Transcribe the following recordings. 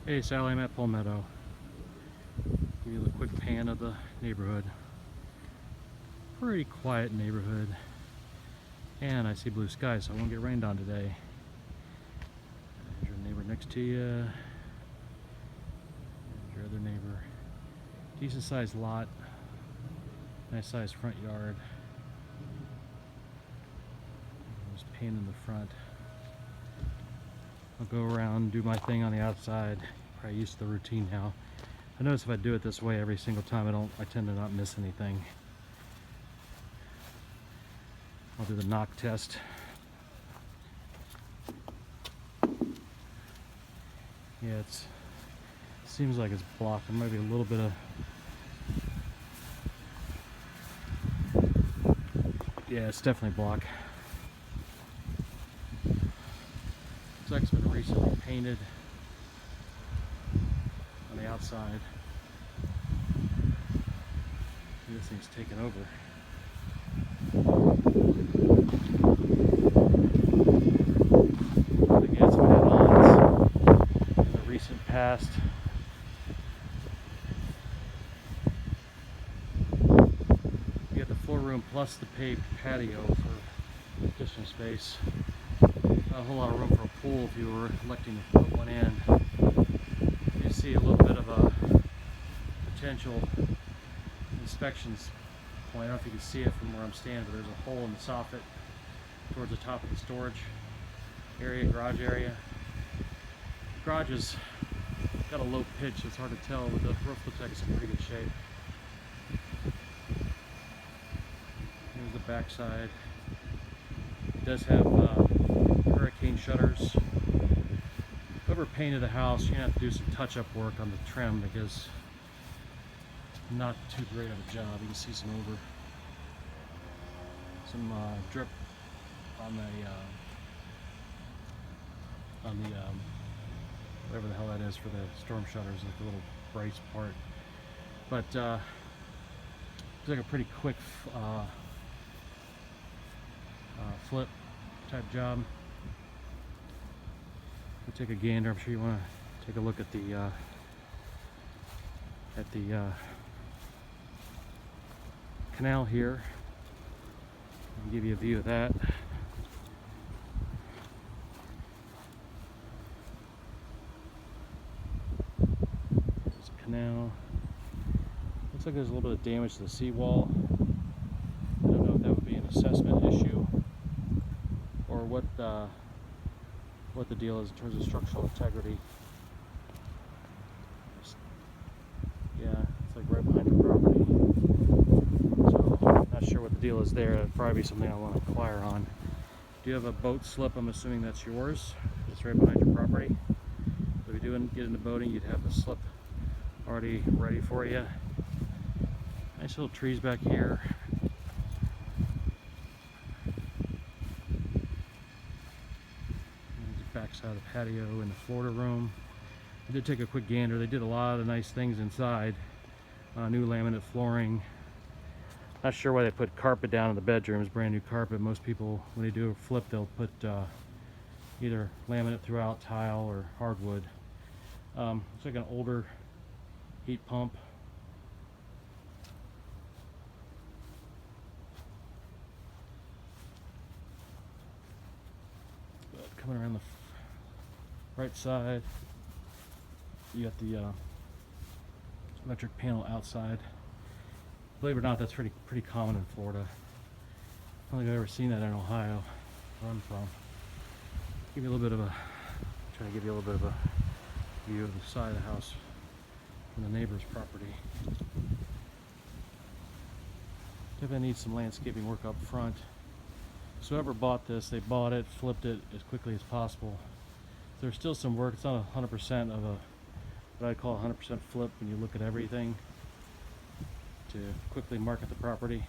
Hey Sally, I'm at Palmetto. Give you a quick pan of the neighborhood. Pretty quiet neighborhood. And I see blue skies, so I won't get rained on today. There's your neighbor next to you. There's your other neighbor. Decent sized lot. Nice sized front yard. There's pan in the front. I'll go around, do my thing on the outside. Probably used to the routine now. I notice if I do it this way every single time, I tend to not miss anything. I'll do the knock test. Yeah, it seems like it's blocked. There might be a little bit of, yeah, it's definitely blocked. Looks like it's been recently painted on the outside. This thing's taken over. Again, some head-ons in the recent past. You got the floor room plus the paved patio for additional space. Not a whole lot of room for a pool if you were electing to put one in. You see a little bit of a potential inspections point. I don't know if you can see it from where I'm standing, but there's a hole in the soffit towards the top of the storage area, garage area. Garage has got a low pitch, it's hard to tell, but the roof looks like it's in pretty good shape. Here's the back side. It does have hurricane shutters. Whoever painted the house, you're gonna have to do some touch-up work on the trim because not too great of a job. You can see some drip on the whatever the hell that is for the storm shutters, like the little brace part. But it's like a pretty quick flip type job. We'll take a gander. I'm sure you want to take a look at the canal here. I'll give you a view of that. There's a canal. Looks like there's a little bit of damage to the seawall. I don't know if that would be an assessment issue or what the deal is in terms of structural integrity. Yeah, it's like right behind your property. So, not sure what the deal is there. That'd probably be something I want to inquire on. Do you have a boat slip? I'm assuming that's yours. It's right behind your property. So if you do get into boating, you'd have the slip already ready for you. Nice little trees back here. There's the back side of the patio in the Florida room. I did take a quick gander. They did a lot of nice things inside. New laminate flooring. Not sure why they put carpet down in the bedrooms, brand new carpet. Most people, when they do a flip, they'll put either laminate throughout, tile, or hardwood. It's like an older heat pump. But coming around the right side, you got the electric panel outside. Believe it or not, that's pretty common in Florida. I don't think I've ever seen that in Ohio, where I'm from. Give you a little bit of a, try to give you a little bit of a view of the side of the house from the neighbor's property. Definitely needs some landscaping work up front. So whoever bought this, they bought it, flipped it as quickly as possible. There's still some work. It's not 100% of what I call 100% flip when you look at everything to quickly market the property.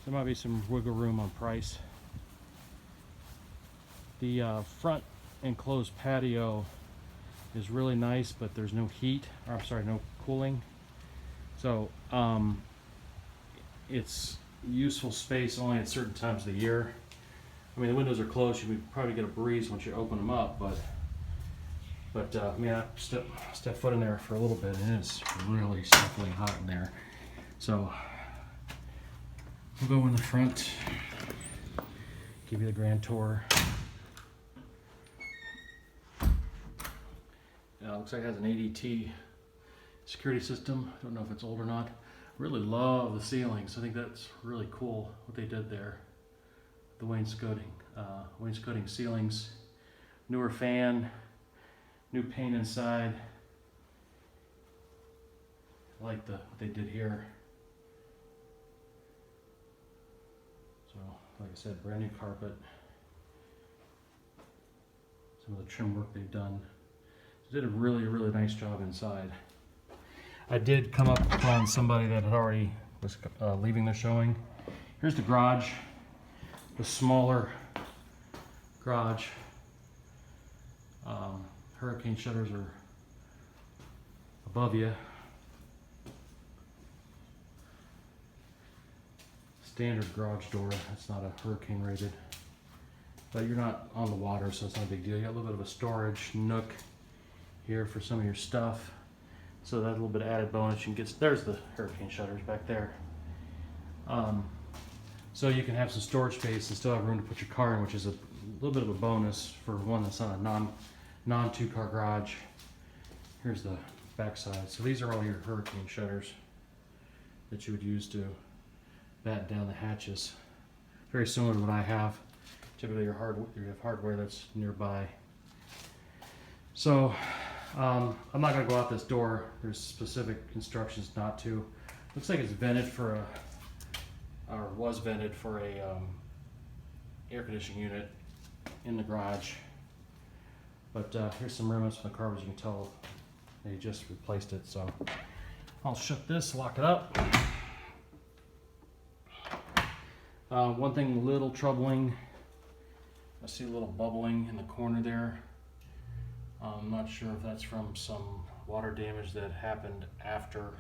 There might be some wiggle room on price. The front enclosed patio is really nice, but there's no heat, or I'm sorry, no cooling. So it's useful space only at certain times of the year. I mean, the windows are closed, you would probably get a breeze once you open them up, but But man, I stepped foot in there for a little bit, and it's really stifling hot in there. So we'll go in the front, give you the grand tour. Looks like it has an ADT security system. I don't know if it's old or not. Really love the ceilings. I think that's really cool what they did there. The wainscoting ceilings, newer fan, new paint inside. I like what they did here. So, like I said, brand new carpet. Some of the trim work they've done. They did a really, really nice job inside. I did come up upon somebody that had already was leaving the showing. Here's the garage, the smaller garage. Hurricane shutters are above you. Standard garage door. It's not a hurricane rated, but you're not on the water, so it's not a big deal. You got a little bit of a storage nook here for some of your stuff. So that little bit of added bonus you can get. There's the hurricane shutters back there. So you can have some storage space and still have room to put your car in, which is a little bit of a bonus for one that's not a non two-car garage. Here's the back side. So these are all your hurricane shutters that you would use to batten down the hatches. Very similar to what I have. Typically you have hardware that's nearby. So I'm not going to go out this door. There's specific instructions not to. Looks like it's vented for or was vented for a air conditioning unit in the garage. But here's some remnants from the car, as you can tell they just replaced it. So I'll shut this, lock it up. One thing a little troubling, I see a little bubbling in the corner there. I'm not sure if that's from some water damage that happened after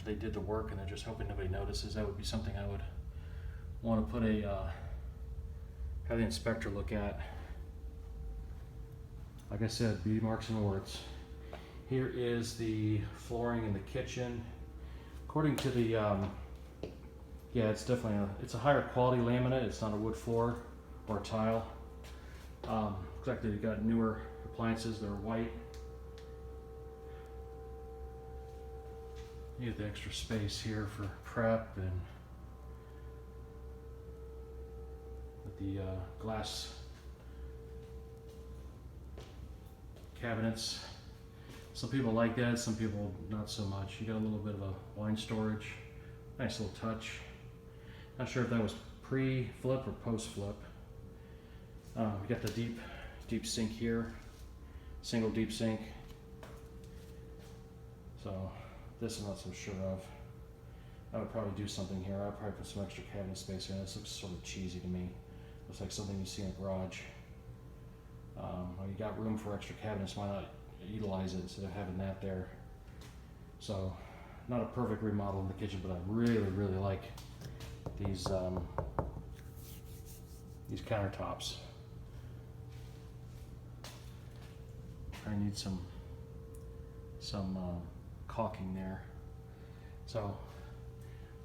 they did the work, and they're just hoping nobody notices. That would be something I would want to put have the inspector look at. Like I said, beauty marks and warts. Here is the flooring in the kitchen. According to the yeah, it's definitely it's a higher quality laminate. It's not a wood floor or a tile. Looks like they've got newer appliances. They're white. You get the extra space here for prep, and with the glass cabinets. Some people like that, some people not so much. You got a little bit of a wine storage. Nice little touch. Not sure if that was pre-flip or post-flip. We got the deep sink here, single deep sink. So this I'm not so sure of. I would probably do something here. I'd probably put some extra cabinet space here. This looks sort of cheesy to me. Looks like something you see in a garage. Well, you got room for extra cabinets, why not utilize it instead of having that there? So, not a perfect remodel in the kitchen, but I really, really like these countertops. I need some caulking there. So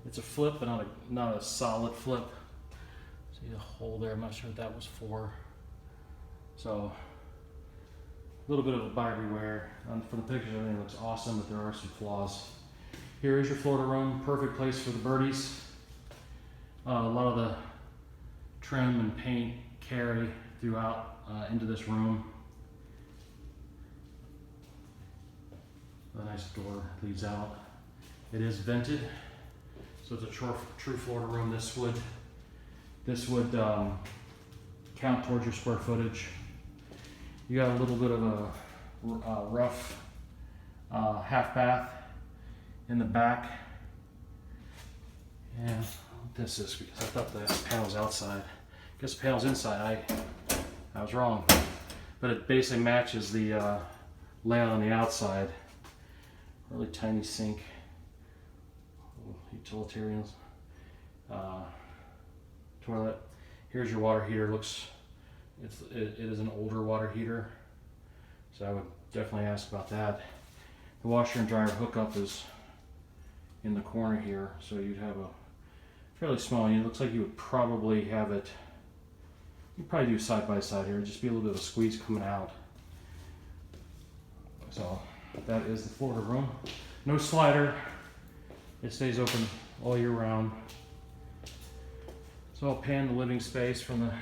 it's a flip, but not a solid flip. See the hole there? I'm not sure what that was for. So a little bit of a buyer beware. For the pictures, everything looks awesome, but there are some flaws. Here is your Florida room, perfect place for the birdies. A lot of the trim and paint carry throughout into this room. A nice door leads out. It is vented, so it's a true Florida room. This would count towards your square footage. You got a little bit of a rough half bath in the back. And this is because I thought the panel was outside. I guess the panel's inside. I was wrong. But it basically matches the layout on the outside. Really tiny sink. Utilitarians. Toilet. Here's your water heater. It is an older water heater. So I would definitely ask about that. The washer and dryer hookup is in the corner here, so you'd have a fairly small unit. It looks like you would probably have it, you'd probably do side by side here, just be a little bit of a squeeze coming out. So that is the Florida room. No slider, it stays open all year round. So I'll pan the living space from the,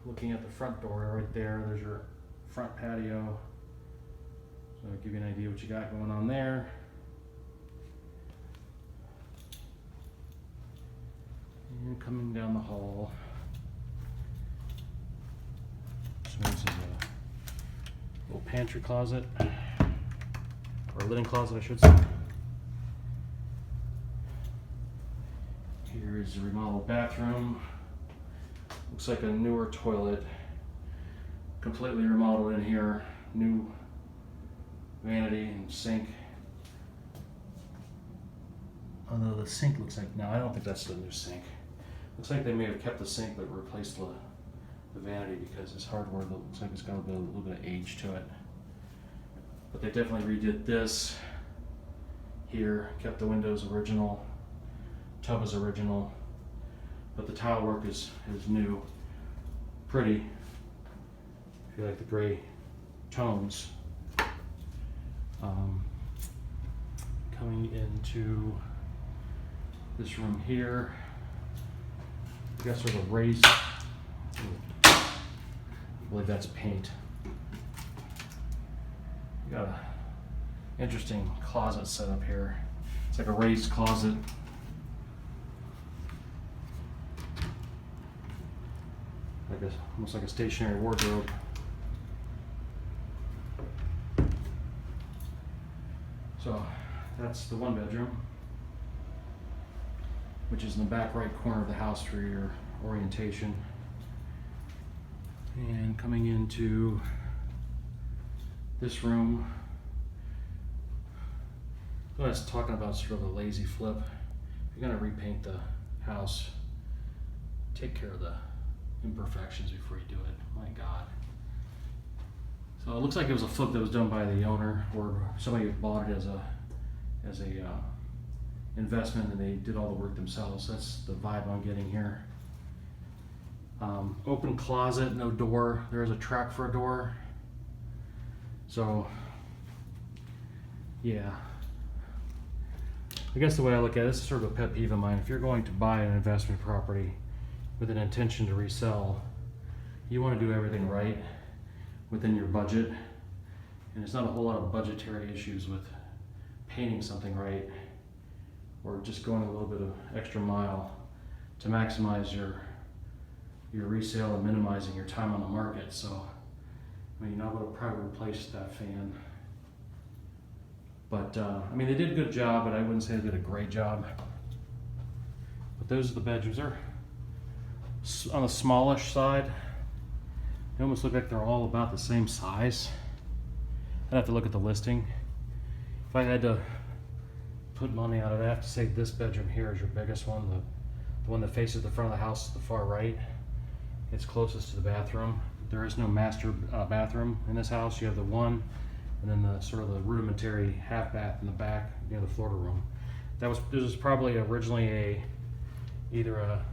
looking at the front door right there, there's your front patio. So I'll give you an idea what you got going on there. And coming down the hall. So this is a little pantry closet, or a linen closet I should say. Here is a remodeled bathroom. Looks like a newer toilet. Completely remodeled in here. New vanity and sink. Although the sink looks like, no, I don't think that's the new sink. Looks like they may have kept the sink but replaced the vanity because this hardware looks like it's got a little bit of age to it. But they definitely redid this here, kept the windows original, tub is original, but the tile work is new. Pretty, if you like the gray tones. Coming into this room here, you got sort of a raised, I believe that's paint. You got a interesting closet set up here. It's like a raised closet. Like almost like a stationary wardrobe. So that's the one bedroom, which is in the back right corner of the house for your orientation. And coming into this room, I was talking about sort of a lazy flip. If you're gonna repaint the house, take care of the imperfections before you do it. My God. So it looks like it was a flip that was done by the owner, or somebody bought it as a investment, and they did all the work themselves. That's the vibe I'm getting here. Open closet, no door. There is a track for a door. So, yeah. I guess the way I look at it, this is sort of a pet peeve of mine. If you're going to buy an investment property with an intention to resell, you want to do everything right within your budget. And there's not a whole lot of budgetary issues with painting something right, or just going a little bit of extra mile to maximize your resale and minimizing your time on the market. So, I mean, you're not going to probably replace that fan. But, I mean, they did a good job, but I wouldn't say they did a great job. But those are the bedrooms. They're on the smallish side. They almost look like they're all about the same size. I'd have to look at the listing. If I had to put money on it, I'd have to say this bedroom here is your biggest one, the one that faces the front of the house to the far right. It's closest to the bathroom. There is no master bathroom in this house. You have the one, and then the sort of the rudimentary half bath in the back near the Florida room. This was probably originally either a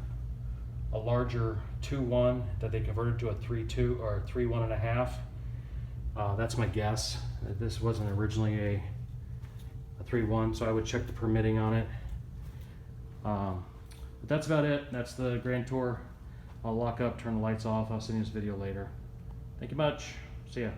larger 2-1 that they converted to a 3-2 or 3-1.5. That's my guess. This wasn't originally a 3-1, so I would check the permitting on it. But that's about it. That's the grand tour. I'll lock up, turn the lights off. I'll send you this video later. Thank you much. See ya.